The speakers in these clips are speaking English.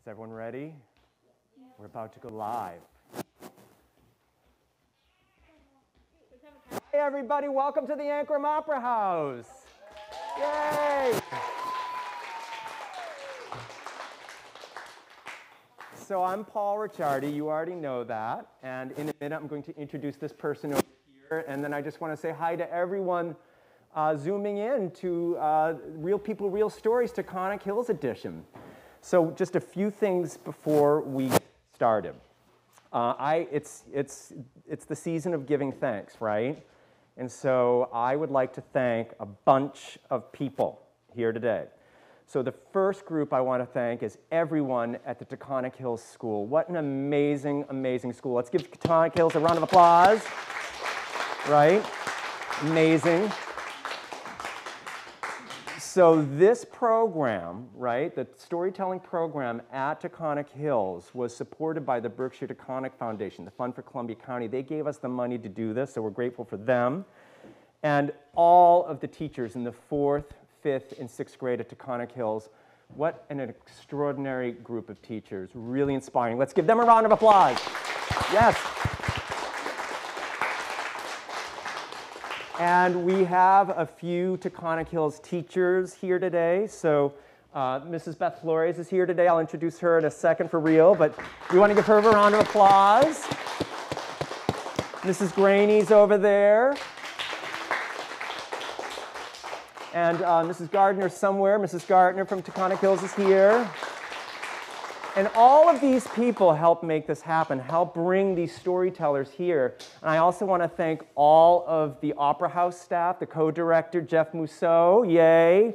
everyone ready? We're about to go live. Hey everybody, welcome to the Ancram Opera House. Yay! So I'm Paul Ricciardi, you already know that, and in a minute I'm going to introduce this person over here, and then I just want to say hi to everyone zooming in to Real People, Real Stories Taconic Hills edition. So just a few things before we get started. It's the season of giving thanks, right? And so I would like to thank a bunch of people here today. So the first group I want to thank is everyone at the Taconic Hills School. What an amazing, amazing school. Let's give Taconic Hills a round of applause. Right? Amazing. So this program, right, the storytelling program at Taconic Hills was supported by the Berkshire Taconic Foundation, the Fund for Columbia County. They gave us the money to do this, so we're grateful for them. And all of the teachers in the 4th, 5th, and 6th grade at Taconic Hills, what an extraordinary group of teachers, really inspiring. Let's give them a round of applause. Yes. And we have a few Taconic Hills teachers here today. So Mrs. Beth Flores is here today. I'll introduce her in a second for real, but we want to give her a round of applause. Mrs. Graney's over there. And Mrs. Gardner somewhere. Mrs. Gardner from Taconic Hills is here. And all of these people help make this happen, help bring these storytellers here. And I also want to thank all of the Opera House staff, the co-director, Jeff Mousseau, yay.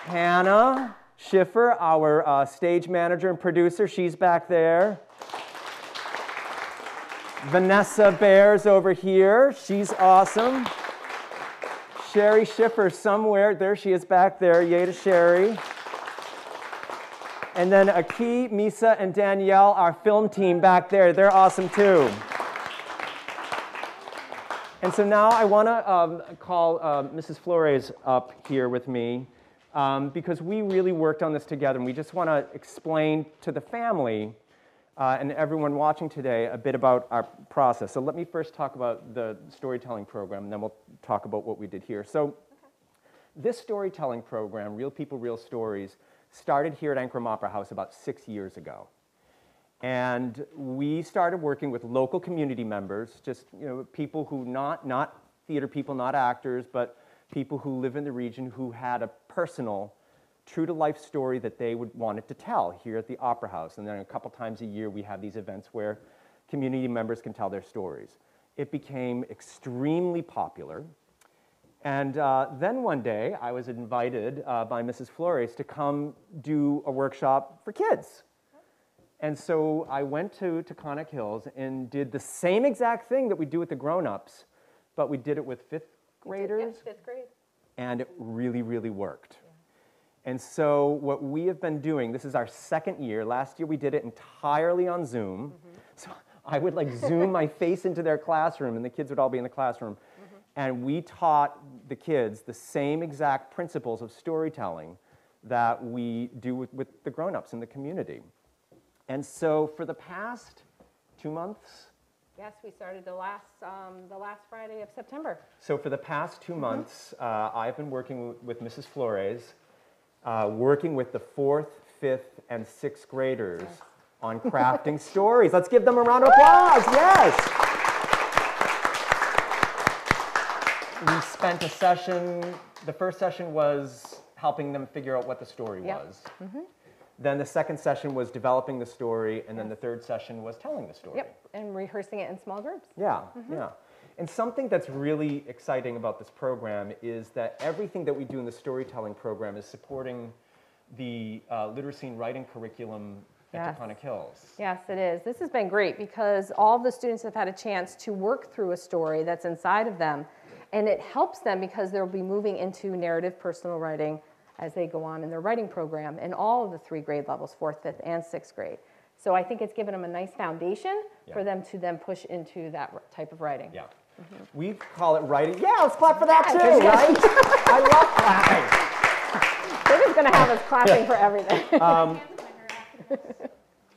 Hannah Schiffer, our stage manager and producer, she's back there. Vanessa Bears over here, she's awesome. Sherry Schiffer somewhere, there she is back there, yay to Sherry. And then Aki, Misa, and Danielle, our film team back there. They're awesome too. And so now I want to call Mrs. Flores up here with me because we really worked on this together, and we just want to explain to the family and everyone watching today a bit about our process. So let me first talk about the storytelling program, and then we'll talk about what we did here. So this storytelling program, Real People, Real Stories, started here at Ancram Opera House about 6 years ago. And we started working with local community members, just people who not theater people, not actors, but people who live in the region who had a personal, true-to-life story that they wanted to tell here at the Opera House. And then a couple times a year we have these events where community members can tell their stories. It became extremely popular. And then one day, I was invited by Mrs. Flores to come do a workshop for kids. And so I went to Taconic Hills and did the same exact thing that we do with the grown-ups, but we did it with 5th graders. Yeah, 5th grade. And it really, really worked. Yeah. And so what we have been doing, this is our 2nd year. Last year we did it entirely on Zoom. Mm-hmm. So I would zoom my face into their classroom, and the kids would all be in the classroom. And we taught the kids the same exact principles of storytelling that we do with the grown-ups in the community. And so for the past 2 months? Yes, we started the last Friday of September. So for the past 2 months, I've been working with Mrs. Flores, working with the 4th, 5th, and 6th graders on crafting stories. Let's give them a round of applause, yes! We spent a session, the first session was helping them figure out what the story was. Mm-hmm. Then the second session was developing the story, and then the third session was telling the story. Yep, and rehearsing it in small groups. Yeah, yeah. And something that's really exciting about this program is that everything that we do in the storytelling program is supporting the literacy and writing curriculum at Taconic Hills. Yes, it is. This has been great because all of the students have had a chance to work through a story that's inside of them. And it helps them because they'll be moving into narrative personal writing as they go on in their writing program in all of the 3 grade levels, 4th, 5th, and 6th grade. So I think it's given them a nice foundation for them to then push into that type of writing. Yeah. We call it writing. Yeah, let's clap for that too, right? I love clapping. They're just going to have us clapping for everything.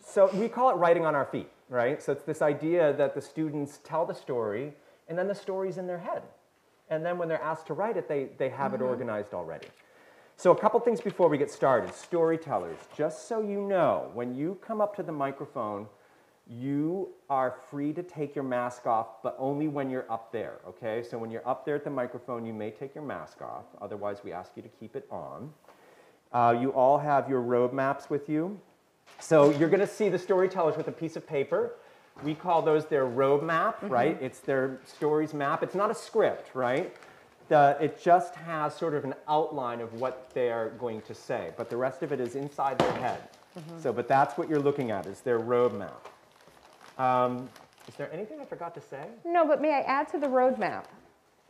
So we call it writing on our feet, right? So it's this idea that the students tell the story, and then the story's in their head. And then when they're asked to write it, they have it organized already. So a couple things before we get started. Storytellers, just so you know, when you come up to the microphone, you are free to take your mask off, but only when you're up there, okay? So when you're up there at the microphone, you may take your mask off. Otherwise, we ask you to keep it on. You all have your road maps with you. So you're going to see the storytellers with a piece of paper. We call those their road map, right? It's their stories map. It's not a script, right? It just has sort of an outline of what they're going to say, but the rest of it is inside their head. So, but that's what you're looking at, is their road map. Is there anything I forgot to say? No, but may I add to the roadmap?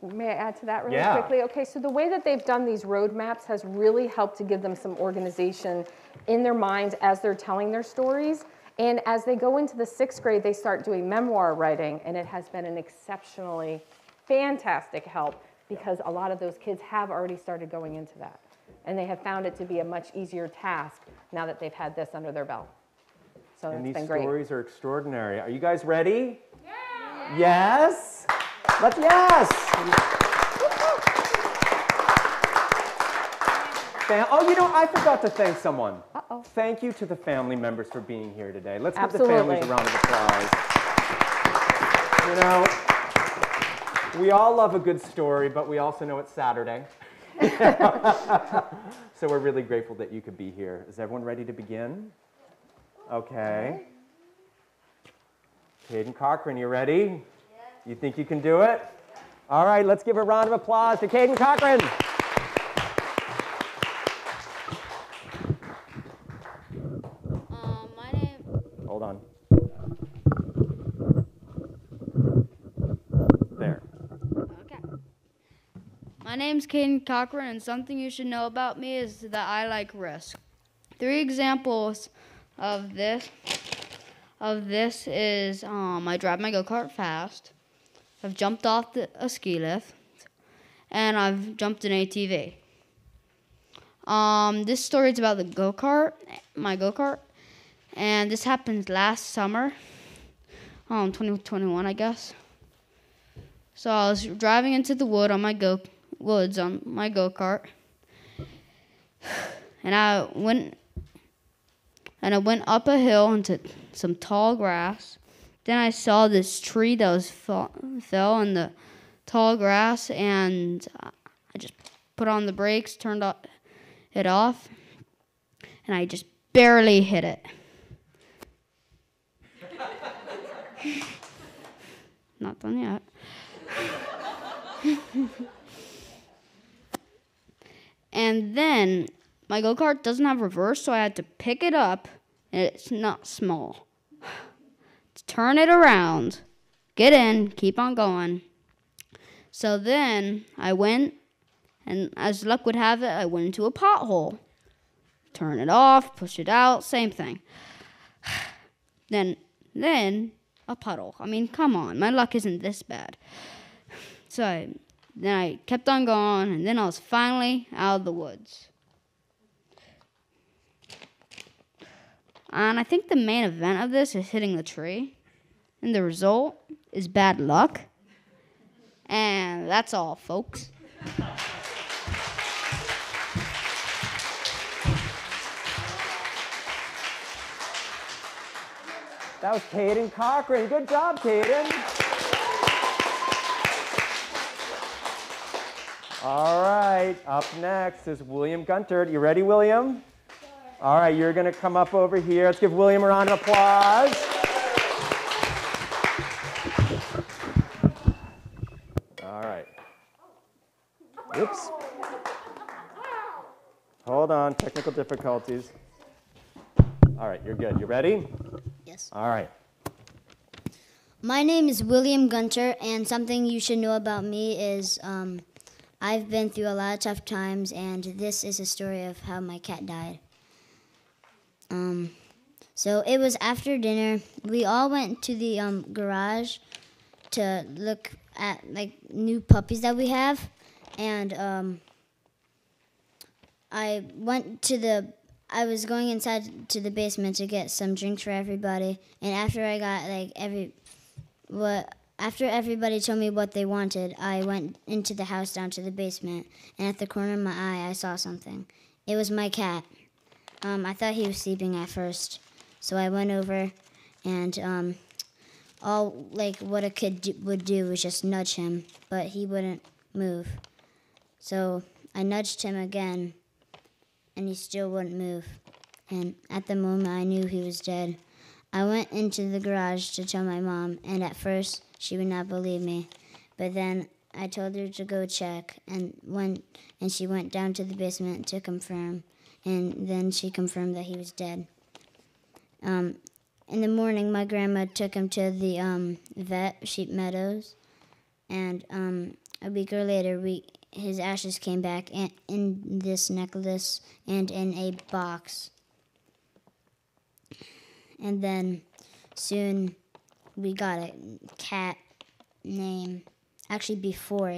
May I add to that really quickly? Okay, so the way that they've done these roadmaps has really helped to give them some organization in their minds as they're telling their stories. And as they go into the 6th grade, they start doing memoir writing, and it has been an exceptionally fantastic help because a lot of those kids have already started going into that. And they have found it to be a much easier task now that they've had this under their belt. So And it's been these great. stories are extraordinary. Are you guys ready? Yeah. Yes? Let's, yes! Oh, you know, I forgot to thank someone. Uh-oh. Thank you to the family members for being here today. Let's give Absolutely. the families a round of applause. You know, we all love a good story, but we also know it's Saturday. So we're really grateful that you could be here. Is everyone ready to begin? Okay. Caden, Cochrane, you ready? Yeah. You think you can do it? All right, let's give a round of applause to Caden Cochrane. My name. Hold on. There. Okay. My name's Caden Cochrane, and something you should know about me is that I like risk. 3 examples of this is I drive my go-kart fast, I've jumped off a ski lift, and I've jumped an ATV. This story is about the go-kart, my go-kart, and this happened last summer, 2021, I guess. So I was driving into the woods on my go-kart, and I went up a hill into some tall grass. Then I saw this tree that was fell in the tall grass, and I just put on the brakes, turned it off, and I just barely hit it. Not done yet. And then my go-kart doesn't have reverse, so I had to pick it up, and it's not small. To turn it around, get in, keep on going. So then I went, and as luck would have it, I went into a pothole. Turn it off, push it out, same thing. Then a puddle. I mean, come on, my luck isn't this bad. So then I kept on going, and then I was finally out of the woods. And I think the main event of this is hitting the tree. And the result is bad luck. And that's all, folks. That was Caden Cochrane. Good job, Caden. All right, up next is William Guntert. You ready, William? All right, you're going to come up over here. Let's give William a round of applause. All right. Oops. Hold on, technical difficulties. All right, you're good. You ready? Yes. All right. My name is William Guntert, and something you should know about me is I've been through a lot of tough times, and this is a story of how my cat died. So it was after dinner. We all went to the garage to look at like new puppies that we have, and I was going inside to the basement to get some drinks for everybody, and after I got after everybody told me what they wanted, I went into the house down to the basement, and at the corner of my eye, I saw something. It was my cat. I thought he was sleeping at first, so I went over, and all what a kid would do was just nudge him, but he wouldn't move. So I nudged him again, and he still wouldn't move. And at the moment, I knew he was dead. I went into the garage to tell my mom, and at first, she would not believe me. But then I told her to go check, and she went down to the basement to confirm, and then she confirmed that he was dead. In the morning, my grandma took him to the vet, Sheep Meadows, and a week or later, his ashes came back in this necklace and in a box. And then soon we got a cat name. Actually, before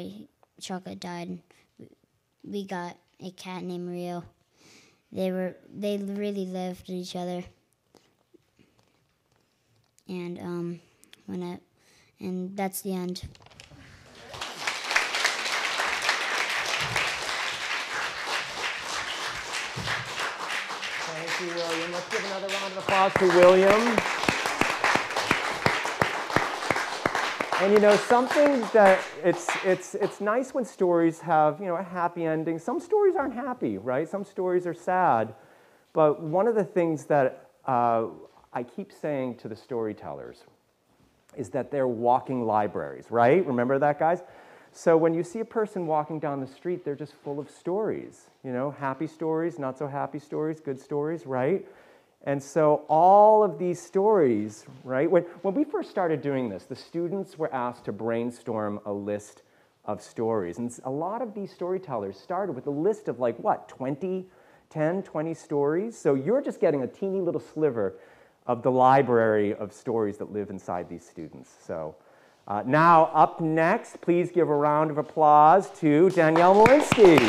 Chocolate died, we got a cat named Rio. They really loved each other. And and that's the end. Thank you, William. Let's give another round of applause to William. And something that it's nice when stories have a happy ending. Some stories aren't happy, right? Some stories are sad. But one of the things that I keep saying to the storytellers is that they're walking libraries, right? Remember that, guys? So when you see a person walking down the street, they're just full of stories, happy stories, not so happy stories, good stories, right? And so all of these stories, right? When we first started doing this, the students were asked to brainstorm a list of stories. And a lot of these storytellers started with a list of 10, 20 stories. So you're just getting a teeny little sliver of the library of stories that live inside these students. So now up next, please give a round of applause to Danielle Mollinski.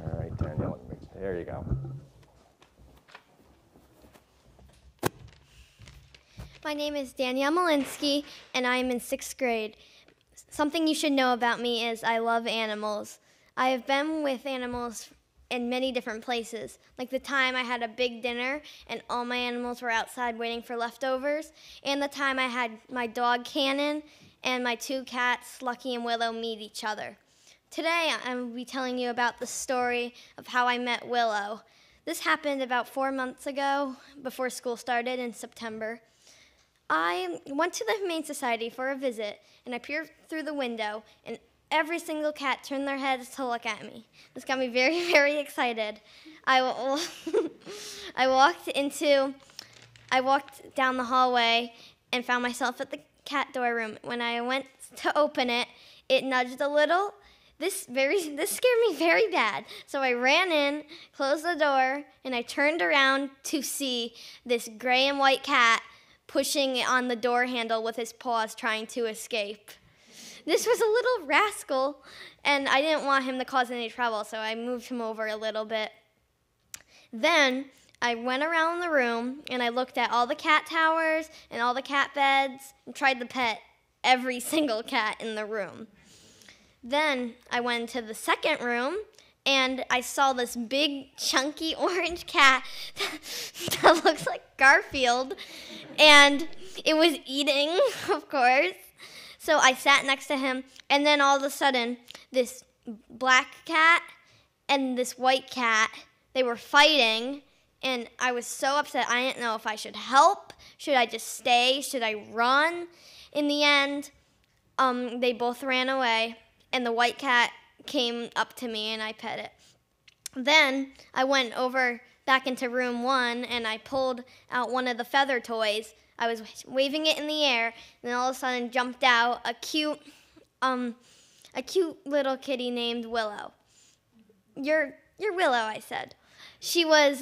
All right, Danielle, there you go. My name is Danielle Mollinski, and I am in 6th grade. Something you should know about me is I love animals. I have been with animals in many different places, like the time I had a big dinner and all my animals were outside waiting for leftovers, and the time I had my dog Caden and my 2 cats, Lucky and Willow, meet each other. Today, I will be telling you about the story of how I met Willow. This happened about 4 months ago, before school started in September. I went to the Humane Society for a visit, and I peered through the window, and every single cat turned their heads to look at me. This got me very, very excited. I walked down the hallway and found myself at the cat door room. When I went to open it, it nudged a little. This scared me very bad. So I ran in, closed the door, and I turned around to see this gray and white cat pushing on the door handle with his paws trying to escape. This was a little rascal, and I didn't want him to cause any trouble, so I moved him over a little bit. Then I went around the room, and I looked at all the cat towers and all the cat beds and tried to pet every single cat in the room. Then I went into the second room, and I saw this big, chunky orange cat that looks like Garfield, and it was eating, of course. So I sat next to him, and then all of a sudden, this black cat and this white cat, they were fighting, and I was so upset. I didn't know if I should help, should I just stay, should I run? In the end, they both ran away, and the white cat came up to me, and I pet it. Then I went over back into room 1, and I pulled out one of the feather toys. I was waving it in the air, and then all of a sudden jumped out a cute little kitty named Willow. You're Willow, I said. She was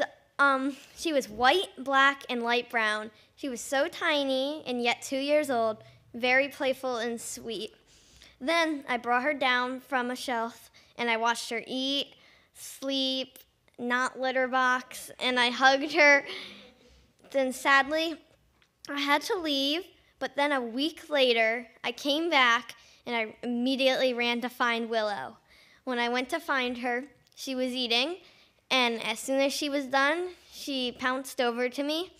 white, black, and light brown. She was so tiny and yet 2 years old, very playful and sweet. Then I brought her down from a shelf, and I watched her eat, sleep, not litter box, and I hugged her. Then sadly, I had to leave, but then a week later, I came back, and I immediately ran to find Willow. When I went to find her, she was eating, and as soon as she was done, she pounced over to me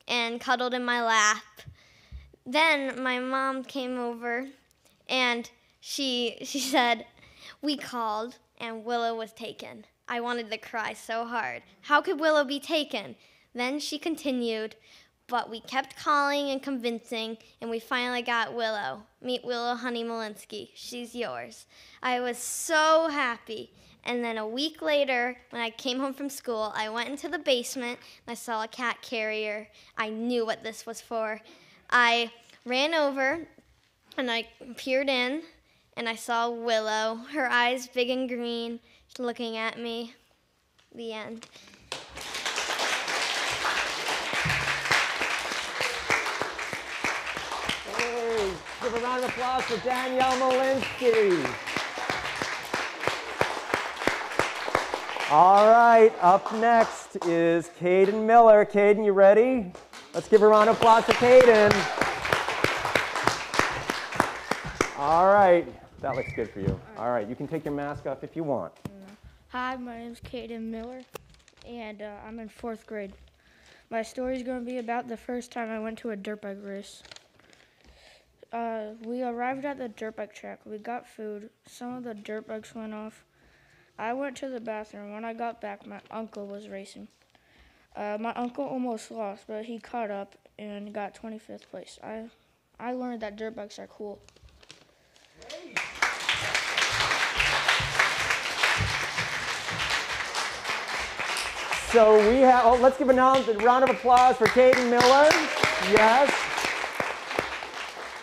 and cuddled in my lap. Then my mom came over, and she said, "We called, and Willow was taken." I wanted to cry so hard. How could Willow be taken? Then she continued, but we kept calling and convincing, and we finally got Willow. Meet Willow Honey Mollinski. She's yours. I was so happy. And then a week later, when I came home from school, I went into the basement, and I saw a cat carrier. I knew what this was for. I ran over, and I peered in, and I saw Willow, her eyes big and green, looking at me. The end. Hey, give a round of applause for Danielle Mollinski. All right, up next is Kayden Miller. Kayden, you ready? Let's give a round of applause for Kayden. All right, that looks good for you. All right, you can take your mask off if you want. Hi, my name's Caden Miller, and I'm in 4th grade. My story's going to be about the first time I went to a dirt bike race. We arrived at the dirt bike track. We got food. Some of the dirt bikes went off. I went to the bathroom. When I got back, my uncle was racing. My uncle almost lost, but he caught up and got 25th place. I learned that dirt bikes are cool. So we have, let's give a round of applause for Kayden Miller. Yes.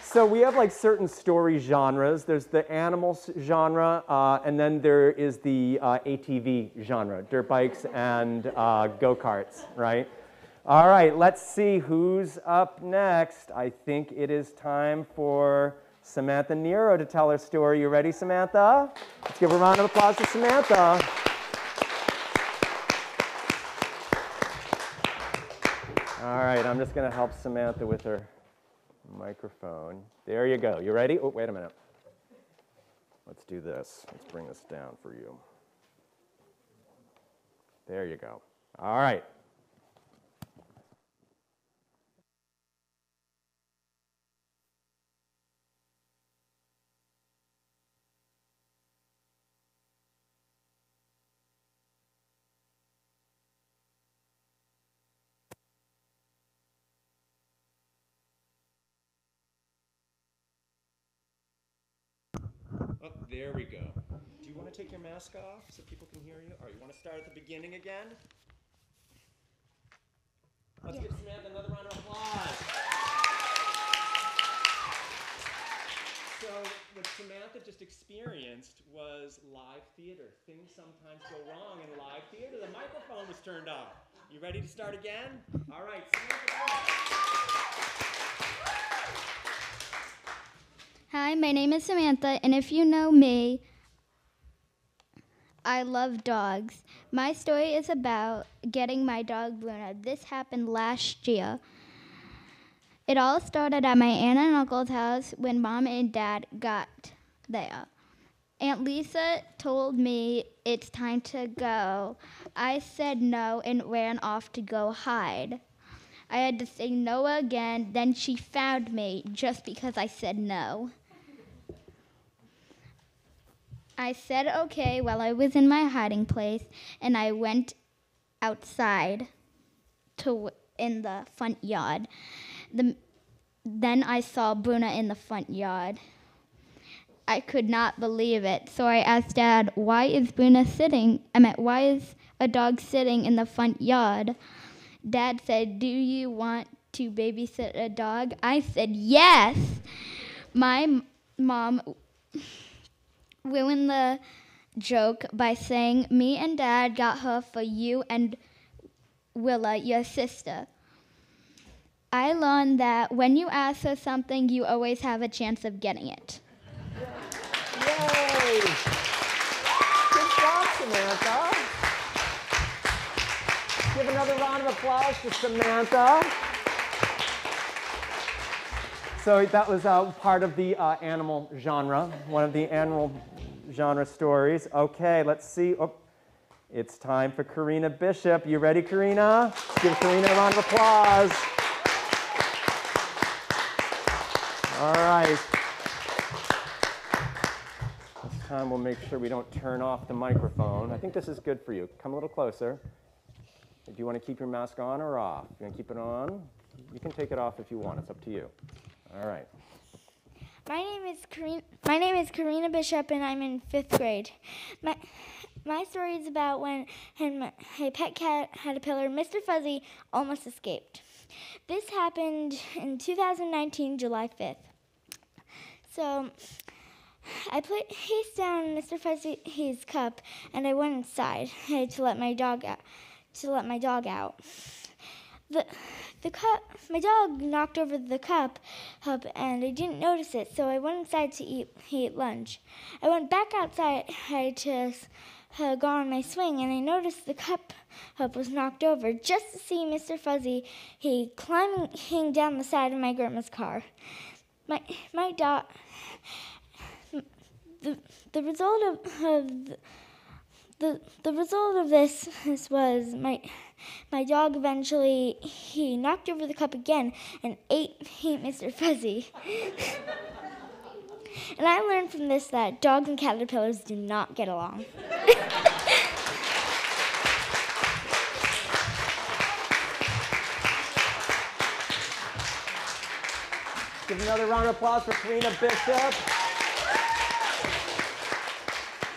So we have like certain story genres. There's the animals genre, and then there is the ATV genre, dirt bikes and go-karts, right? All right, let's see who's up next. I think it is time for Samantha Nero to tell her story. You ready, Samantha? Let's give a round of applause to Samantha. All right, I'm just going to help Samantha with her microphone. There you go. You ready? Oh, wait a minute. Let's do this. Let's bring this down for you. There you go. All right. Oh, there we go. Do you want to take your mask off so people can hear you? Or you want to start at the beginning again? Let's give Samantha another round of applause. So what Samantha just experienced was live theater. Things sometimes go wrong in live theater. The microphone was turned off. You ready to start again? All right, Samantha. Hi, my name is Samantha, and if you know me, I love dogs. My story is about getting my dog Luna. This happened last year. It all started at my aunt and uncle's house when Mom and Dad got there. Aunt Lisa told me it's time to go. I said no and ran off to go hide. I had to say no again, then she found me just because I said no. I said okay while I was in my hiding place, and I went outside in the front yard. Then I saw Bruna in the front yard. I could not believe it, so I asked Dad, why is a dog sitting in the front yard? Dad said, do you want to babysit a dog? I said, yes. My mom ruined the joke by saying, me and Dad got her for you and Willa, your sister. I learned that when you ask for something, you always have a chance of getting it. Good job, Samantha. Give another round of applause to Samantha. So that was part of the animal genre, one of the animal genre stories. Okay, let's see. Oh, it's time for Karina Bishop. You ready, Karina? Give Karina a round of applause. All right. This time we'll make sure we don't turn off the microphone. I think this is good for you. Come a little closer. Do you want to keep your mask on or off? You want to keep it on? You can take it off if you want. It's up to you. All right. My name is Karina Bishop, and I'm in 5th grade. My story is about when my pet cat caterpillar, Mr. Fuzzy, almost escaped. This happened in 2019, July 5th. So I placed down Mr. Fuzzy's cup, and I went inside to let my dog out. My dog knocked over the cup, and I didn't notice it, so I went inside to eat lunch. I went back outside to go on my swing, and I noticed the cup was knocked over just to see Mr. Fuzzy climbing down the side of my grandma's car. My dog. The result of this was my dog eventually knocked over the cup again and ate Mr. Fuzzy. And I learned from this that dogs and caterpillars do not get along. Give another round of applause for Karina Bishop.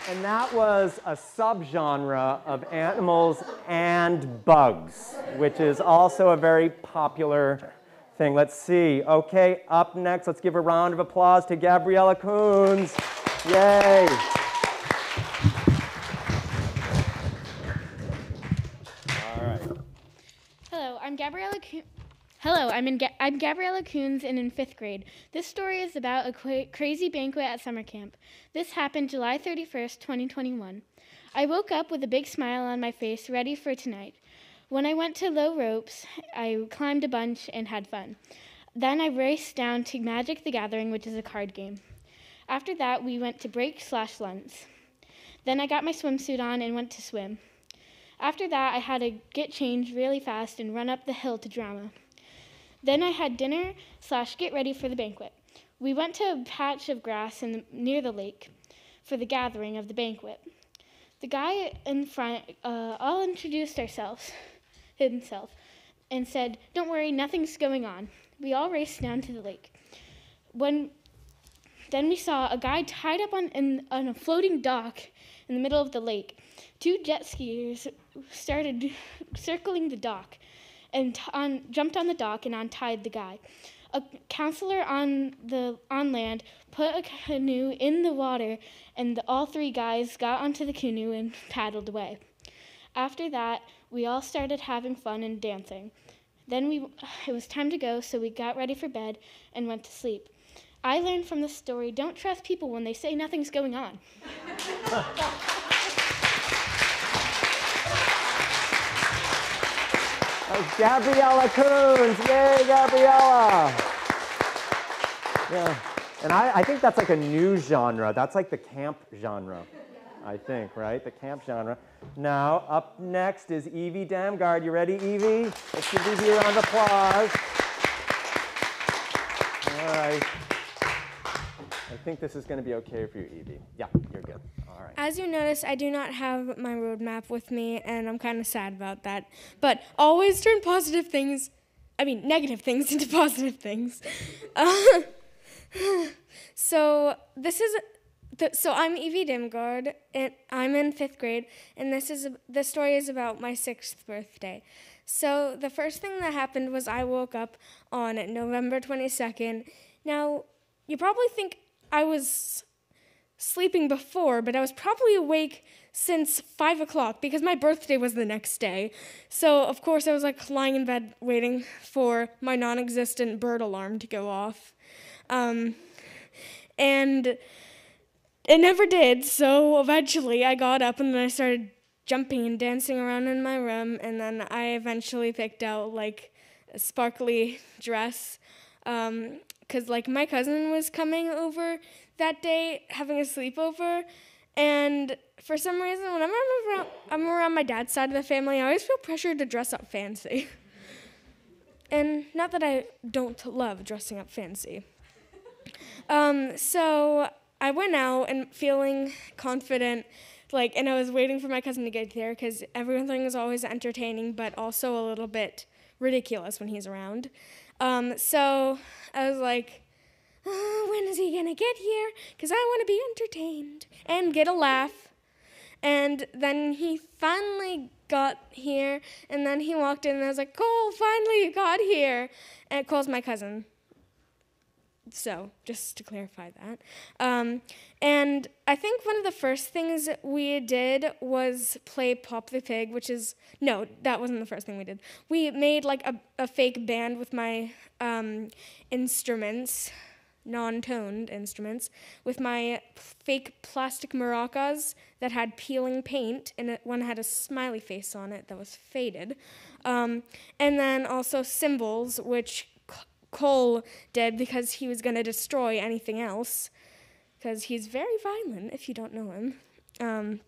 And that was a subgenre of animals and bugs, which is also a very popular thing. Let's see. Okay, up next, let's give a round of applause to Gabriella Coons. Yay. All right. Hello, I'm Gabriella Coons, and in 5th grade. This story is about a crazy banquet at summer camp. This happened July 31st, 2021. I woke up with a big smile on my face, ready for tonight. When I went to low ropes, I climbed a bunch and had fun. Then I raced down to Magic the Gathering, which is a card game. After that, we went to break/lunch. Then I got my swimsuit on and went to swim. After that, I had to get changed really fast and run up the hill to drama. Then I had dinner/get ready for the banquet. We went to a patch of grass near the lake for the gathering of the banquet. The guy in front all introduced himself and said, "Don't worry, nothing's going on." We all raced down to the lake. Then we saw a guy tied up on a floating dock in the middle of the lake. 2 jet skiers started circling the dock and jumped on the dock and untied the guy. A counselor on land put a canoe in the water, and all 3 guys got onto the canoe and paddled away. After that, we all started having fun and dancing. Then it was time to go, so we got ready for bed and went to sleep. I learned from this story, don't trust people when they say nothing's going on. Gabriella Coons. Yay, Gabriella. Yeah, and I think that's like a new genre. That's like the camp genre, I think, right? The camp genre. Now, up next is Evie Damgaard. You ready, Evie? Let's give Evie a round of applause. All right. I think this is going to be okay for you, Evie. Yeah, you're good. All right. As you notice, I do not have my roadmap with me, and I'm kind of sad about that. But always turn negative things into positive things. So I'm Evie Damgaard, and I'm in 5th grade, and this story is about my 6th birthday. So the first thing that happened was I woke up on November 22nd. Now, you probably think I was sleeping before, but I was probably awake since 5 o'clock because my birthday was the next day. So, of course, I was lying in bed waiting for my non-existent bird alarm to go off. And it never did, so eventually I got up and then I started jumping and dancing around in my room, and then I eventually picked out like a sparkly dress, because like my cousin was coming over that day, having a sleepover, and for some reason, whenever I'm around my dad's side of the family, I always feel pressured to dress up fancy. And not that I don't love dressing up fancy. So I went out and feeling confident, and I was waiting for my cousin to get there because everything was always entertaining, but also a little bit ridiculous when he's around. So I was like, when is he gonna get here? Because I want to be entertained and get a laugh. And then he finally got here, and then he walked in, and I was like, Cole, finally you got here. And Cole's my cousin. So, just to clarify that. And I think one of the first things we did was play Pop the Pig, no, that wasn't the first thing we did. We made like a fake band with my instruments, non-toned instruments, with my fake plastic maracas that had peeling paint, and one had a smiley face on it that was faded. And then also cymbals, which Cole did because he was going to destroy anything else, because he's very violent if you don't know him.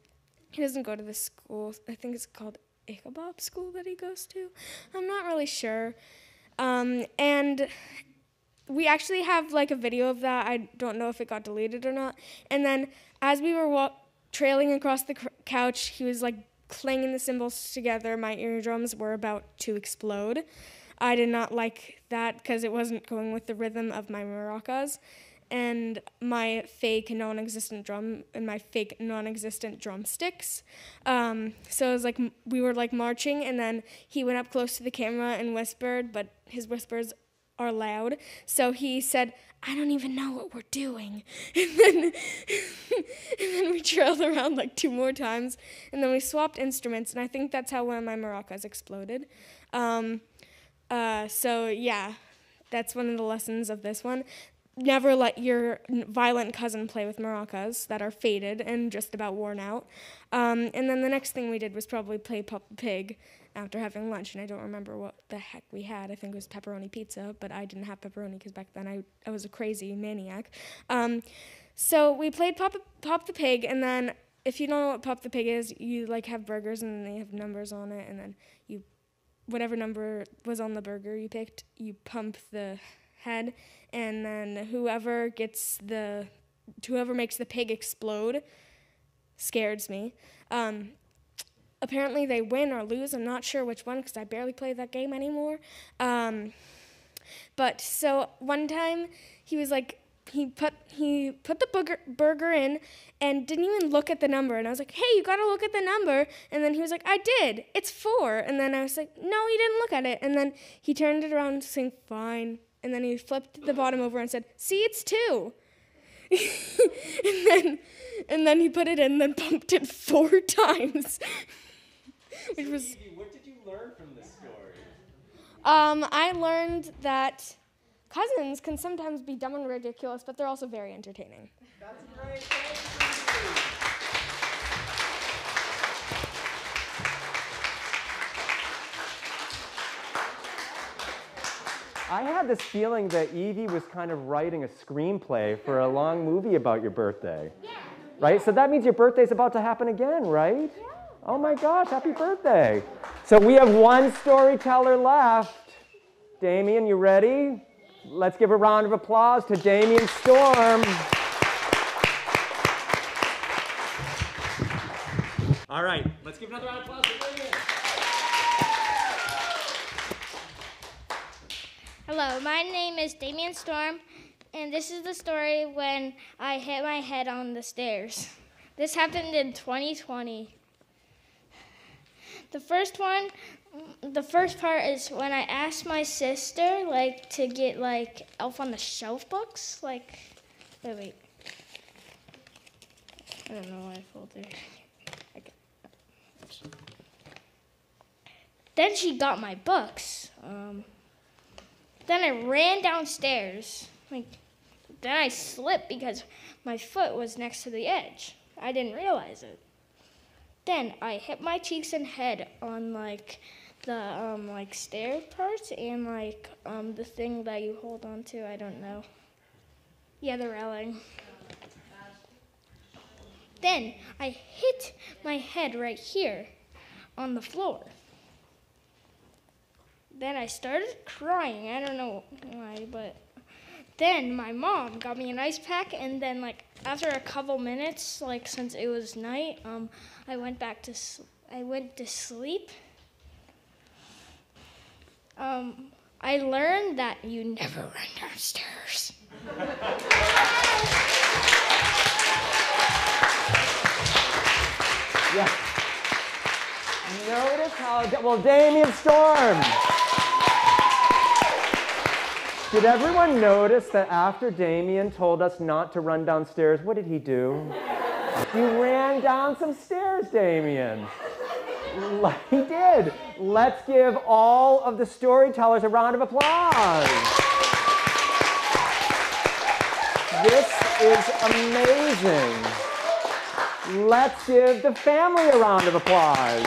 He doesn't go to this school. I think it's called Ichabod School that he goes to. I'm not really sure. And we actually have like a video of that. I don't know if it got deleted or not. And then as we were trailing across the couch, he was like clanging the cymbals together. My eardrums were about to explode. I did not like that because it wasn't going with the rhythm of my maracas and my fake non-existent drum and my fake non-existent drumsticks. So it was like we were like marching, and then he went up close to the camera and whispered, but his whispers are loud. So he said, I don't even know what we're doing. And then we trailed around like 2 more times, and then we swapped instruments, and I think that's how one of my maracas exploded. So yeah, that's one of the lessons of this one. Never let your violent cousin play with maracas that are faded and just about worn out. And then the next thing we did was probably play Pop the Pig after having lunch, and I don't remember what the heck we had. I think it was pepperoni pizza, but I didn't have pepperoni because back then I was a crazy maniac. So we played Pop the Pig, and then if you don't know what Pop the Pig is, you like have burgers and they have numbers on it, and then whatever number was on the burger you picked, you pump the head, and then whoever makes the pig explode scares me. Apparently they win or lose. I'm not sure which one because I barely play that game anymore. But so one time he was like, he put the burger in and didn't even look at the number. And I was like, hey, you got to look at the number. And then he was like, I did. It's 4. And then I was like, no, you didn't look at it. And then he turned it around saying, fine. And then he flipped the bottom over and said, see, it's 2. and then he put it in and then pumped it 4 times. Which was... Evie, what did you learn from this story? I learned that cousins can sometimes be dumb and ridiculous, but they're also very entertaining. That's great. Thank you. I had this feeling that Evie was kind of writing a screenplay for a long movie about your birthday. Yeah. Right? So that means your birthday's about to happen again, right? Yeah. Oh my gosh, happy birthday. So we have one storyteller left. Damion, you ready? Let's give a round of applause to Damion Storm. All right, let's give another round of applause for Damion. Hello, my name is Damion Storm, and this is the story when I hit my head on the stairs. This happened in 2020. The first part is when I asked my sister, to get, Elf on the Shelf books. Wait. I don't know why I folded it. Then she got my books. Then I ran downstairs, Then I slipped because my foot was next to the edge. I didn't realize it. Then I hit my cheeks and head on like the like stair part and like the thing that you hold on to. I don't know. Yeah, the railing. Then I hit my head right here on the floor. Then I started crying. I don't know why, but then my mom got me an ice pack, and then like after a couple minutes, like since it was night, I went to sleep. I learned that you never run downstairs. Yeah. Notice how, well, Damion Storm. Did everyone notice that after Damion told us not to run downstairs, what did he do? He ran down some stairs, Damion. He did. Let's give all of the storytellers a round of applause. This is amazing. Let's give the family a round of applause.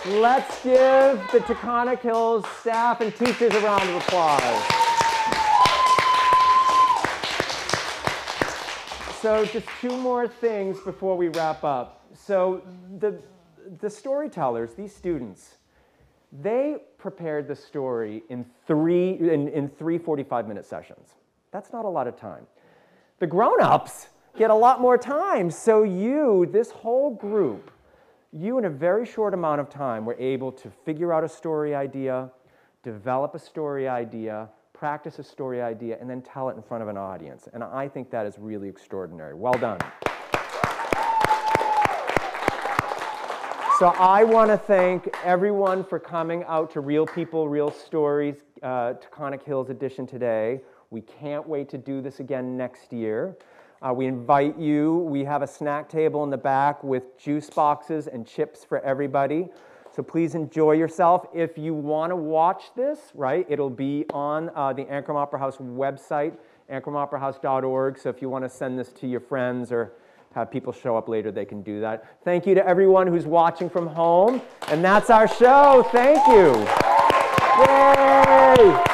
Let's give the Taconic Hills staff and teachers a round of applause. So just two more things before we wrap up. So the storytellers, these students, they prepared the story in three 45-minute sessions. That's not a lot of time. The grown-ups get a lot more time. So you, this whole group, you in a very short amount of time were able to figure out a story idea, develop a story idea, practice a story idea, and then tell it in front of an audience. And I think that is really extraordinary. Well done. So I want to thank everyone for coming out to Real People, Real Stories, Taconic Hills edition today. We can't wait to do this again next year. We invite you. We have a snack table in the back with juice boxes and chips for everybody. So please enjoy yourself. If you want to watch this, right, it'll be on the Ancram Opera House website, ancramoperahouse.org. So if you want to send this to your friends or have people show up later, they can do that. Thank you to everyone who's watching from home. And that's our show. Thank you. Yay!